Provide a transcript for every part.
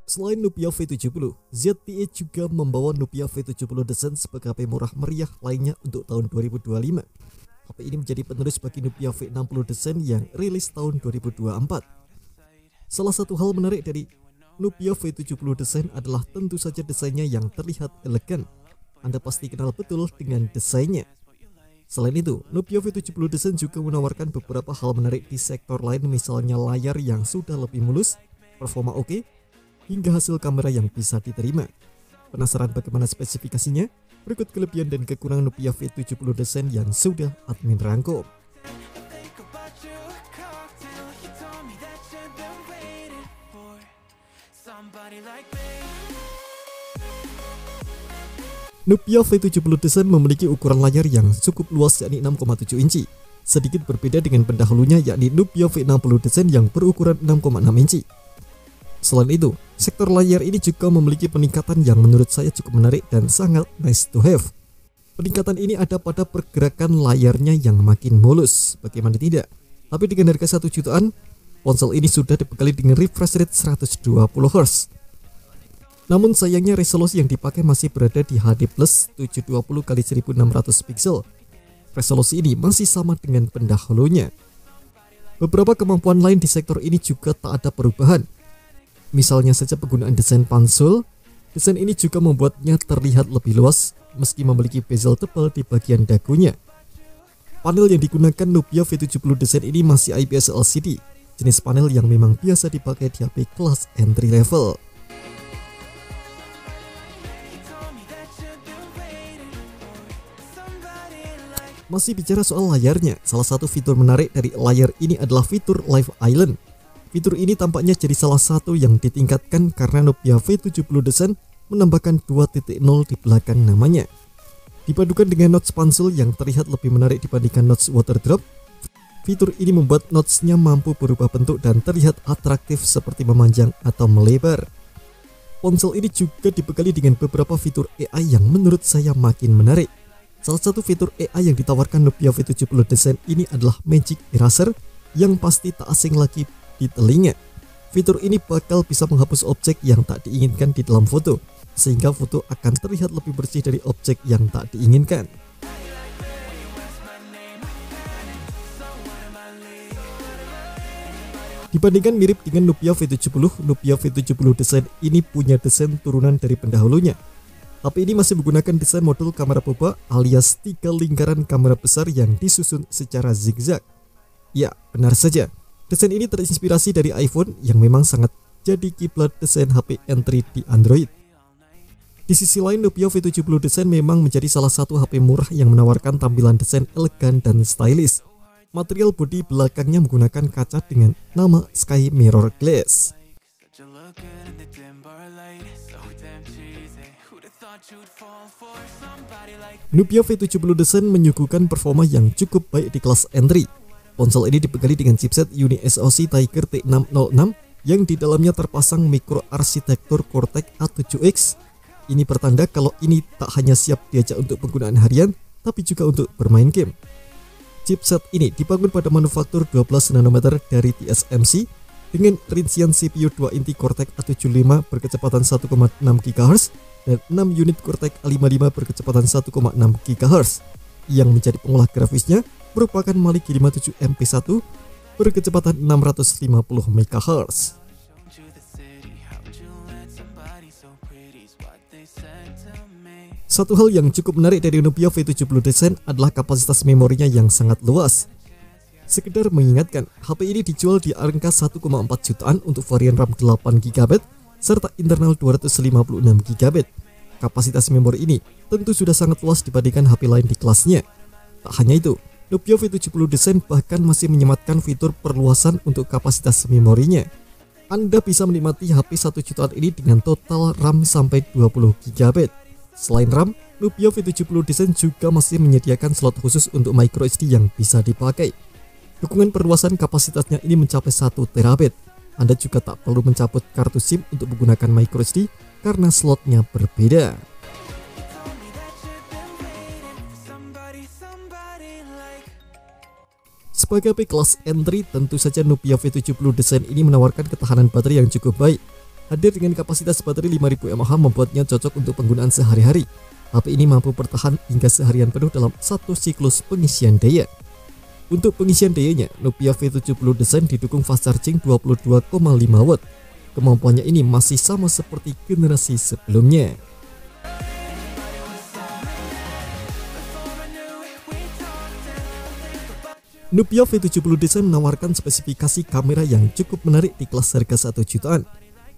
Selain Nubia V70, ZTE juga membawa Nubia V70 Design sebagai HP murah meriah lainnya untuk tahun 2025. HP ini menjadi penerus bagi Nubia V60 Design yang rilis tahun 2024. Salah satu hal menarik dari Nubia V70 Design adalah tentu saja desainnya yang terlihat elegan. Anda pasti kenal betul dengan desainnya. Selain itu, Nubia V70 Design juga menawarkan beberapa hal menarik di sektor lain, misalnya layar yang sudah lebih mulus, performa oke, hingga hasil kamera yang bisa diterima. Penasaran bagaimana spesifikasinya? Berikut kelebihan dan kekurangan Nubia V70 Design yang sudah admin rangkum. Nubia V70 Design memiliki ukuran layar yang cukup luas, yakni 6,7 inci. Sedikit berbeda dengan pendahulunya, yakni Nubia V60 Design yang berukuran 6,6 inci. Selain itu, sektor layar ini juga memiliki peningkatan yang menurut saya cukup menarik dan sangat nice to have. Peningkatan ini ada pada pergerakan layarnya yang makin mulus, bagaimana tidak. Tapi dengan harga 1 jutaan, ponsel ini sudah dibekali dengan refresh rate 120Hz. Namun sayangnya resolusi yang dipakai masih berada di HD+ 720x1600 pixel. Resolusi ini masih sama dengan pendahulunya. Beberapa kemampuan lain di sektor ini juga tak ada perubahan. Misalnya saja penggunaan desain pansel. Desain ini juga membuatnya terlihat lebih luas meski memiliki bezel tebal di bagian dagunya. Panel yang digunakan Nubia V70 Design ini masih IPS LCD, jenis panel yang memang biasa dipakai di HP kelas entry level. Masih bicara soal layarnya, salah satu fitur menarik dari layar ini adalah fitur Live Island. Fitur ini tampaknya jadi salah satu yang ditingkatkan karena Nubia V70 Design menambahkan 2.0 di belakang namanya. Dipadukan dengan notch pansel yang terlihat lebih menarik dibandingkan notch water drop, fitur ini membuat notch-nya mampu berubah bentuk dan terlihat atraktif seperti memanjang atau melebar. Ponsel ini juga dibekali dengan beberapa fitur AI yang menurut saya makin menarik. Salah satu fitur AI yang ditawarkan Nubia V70 Design ini adalah Magic Eraser yang pasti tak asing lagi di telinga. Fitur ini bakal bisa menghapus objek yang tak diinginkan di dalam foto, sehingga foto akan terlihat lebih bersih dari objek yang tak diinginkan. Dibandingkan mirip dengan Nubia V70, Nubia V70 Design ini punya desain turunan dari pendahulunya. HP ini masih menggunakan desain modul kamera boba alias 3 lingkaran kamera besar yang disusun secara zigzag. Ya, benar saja. Desain ini terinspirasi dari iPhone yang memang sangat jadi kiblat desain HP entry di Android. Di sisi lain, Nubia V70 Design memang menjadi salah satu HP murah yang menawarkan tampilan desain elegan dan stylish. Material bodi belakangnya menggunakan kaca dengan nama Sky Mirror Glass. Nubia V70 Design menyuguhkan performa yang cukup baik di kelas entry. Ponsel ini dibekali dengan chipset Uni SoC Tiger T606 yang di dalamnya terpasang mikroarsitektur Cortex A7X. Ini pertanda kalau ini tak hanya siap diajak untuk penggunaan harian, tapi juga untuk bermain game. Chipset ini dibangun pada manufaktur 12 nanometer dari TSMC dengan rincian CPU 2 inti Cortex A75 berkecepatan 1,6 GHz dan 6 unit Cortex A55 berkecepatan 1,6 GHz. Yang menjadi pengolah grafisnya merupakan Mali G57 MP1 berkecepatan 650 MHz. Satu hal yang cukup menarik dari Nubia V70 Design adalah kapasitas memorinya yang sangat luas. Sekedar mengingatkan, HP ini dijual di angka 1,4 jutaan untuk varian RAM 8GB serta internal 256GB. Kapasitas memori ini tentu sudah sangat luas dibandingkan HP lain di kelasnya. Tak hanya itu, Nubia V70 Design bahkan masih menyematkan fitur perluasan untuk kapasitas memorinya. Anda bisa menikmati HP 1 jutaan ini dengan total RAM sampai 20GB. Selain RAM, Nubia V70 Design juga masih menyediakan slot khusus untuk microSD yang bisa dipakai. Dukungan perluasan kapasitasnya ini mencapai 1 TB. Anda juga tak perlu mencabut kartu SIM untuk menggunakan microSD karena slotnya berbeda. Sebagai HP kelas entry, tentu saja Nubia V70 Design ini menawarkan ketahanan baterai yang cukup baik. Hadir dengan kapasitas baterai 5000 mAh membuatnya cocok untuk penggunaan sehari-hari. HP ini mampu bertahan hingga seharian penuh dalam satu siklus pengisian daya. Untuk pengisian dayanya, Nubia V70 Design didukung fast charging 22,5 watt. Kemampuannya ini masih sama seperti generasi sebelumnya. Nubia V70 Design menawarkan spesifikasi kamera yang cukup menarik di kelas harga 1 jutaan.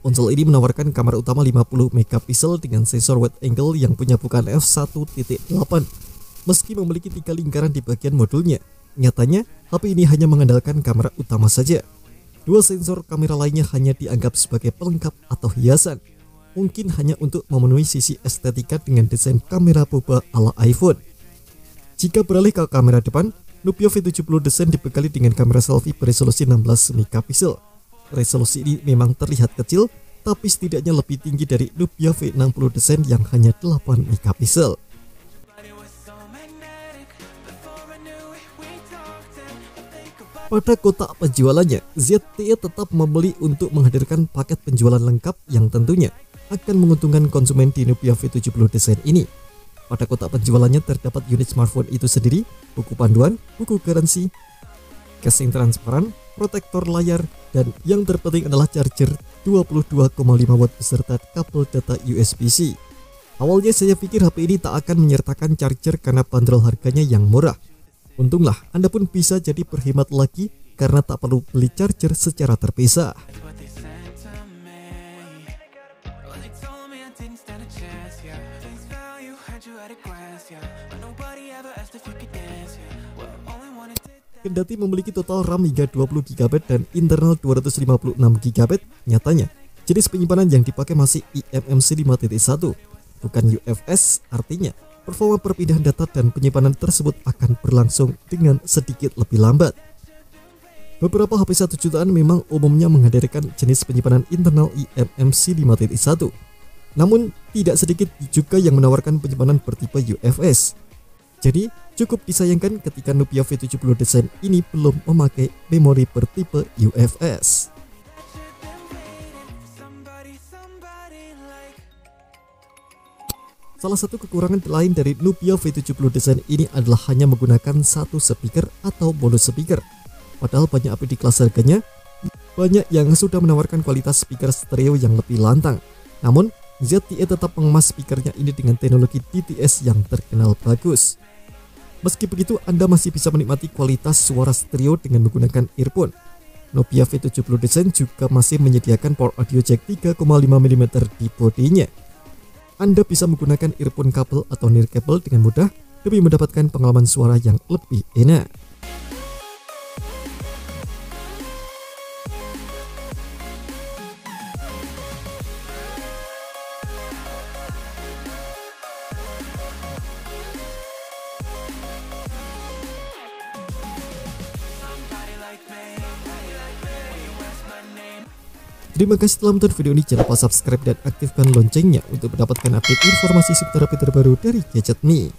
Ponsel ini menawarkan kamera utama 50 megapiksel dengan sensor wide angle yang punya bukaan f1.8. Meski memiliki 3 lingkaran di bagian modulnya, nyatanya HP ini hanya mengandalkan kamera utama saja. Dua sensor kamera lainnya hanya dianggap sebagai pelengkap atau hiasan, mungkin hanya untuk memenuhi sisi estetika dengan desain kamera boba ala iPhone. Jika beralih ke kamera depan, Nubia V70 Design dibekali dengan kamera selfie beresolusi 16 megapiksel. Resolusi ini memang terlihat kecil, tapi setidaknya lebih tinggi dari Nubia V60 Design yang hanya 8 megapiksel. Pada kotak penjualannya, ZTE tetap membeli untuk menghadirkan paket penjualan lengkap yang tentunya akan menguntungkan konsumen di Nubia V70 Design ini. Pada kotak penjualannya terdapat unit smartphone itu sendiri, buku panduan, buku garansi, casing transparan, protektor layar, dan yang terpenting adalah charger 22,5 watt beserta kabel data USB-C. Awalnya saya pikir HP ini tak akan menyertakan charger karena bandrol harganya yang murah. Untunglah Anda pun bisa jadi berhemat lagi karena tak perlu beli charger secara terpisah. Kendati memiliki total RAM hingga 20 GB dan internal 256 GB, nyatanya jenis penyimpanan yang dipakai masih eMMC 5.1, bukan UFS. Artinya performa perpindahan data dan penyimpanan tersebut akan berlangsung dengan sedikit lebih lambat. Beberapa HP 1 jutaan memang umumnya menghadirkan jenis penyimpanan internal eMMC 5.1, namun tidak sedikit juga yang menawarkan penyimpanan bertipe UFS. Jadi cukup disayangkan ketika Nubia V70 Design ini belum memakai memori bertipe UFS. Salah satu kekurangan lain dari Nubia V70 Design ini adalah hanya menggunakan satu speaker atau mono speaker. Padahal banyak HP di kelas harganya, banyak yang sudah menawarkan kualitas speaker stereo yang lebih lantang. Namun ZTE tetap mengemas speakernya ini dengan teknologi DTS yang terkenal bagus. Meski begitu, Anda masih bisa menikmati kualitas suara stereo dengan menggunakan earphone. Nubia V70 Design juga masih menyediakan port audio jack 3,5 mm di bodinya. Anda bisa menggunakan earphone kabel atau nirkabel dengan mudah demi mendapatkan pengalaman suara yang lebih enak. Terima kasih telah menonton video ini. Jangan lupa subscribe dan aktifkan loncengnya untuk mendapatkan update informasi seputar HP terbaru dari Gadget Me.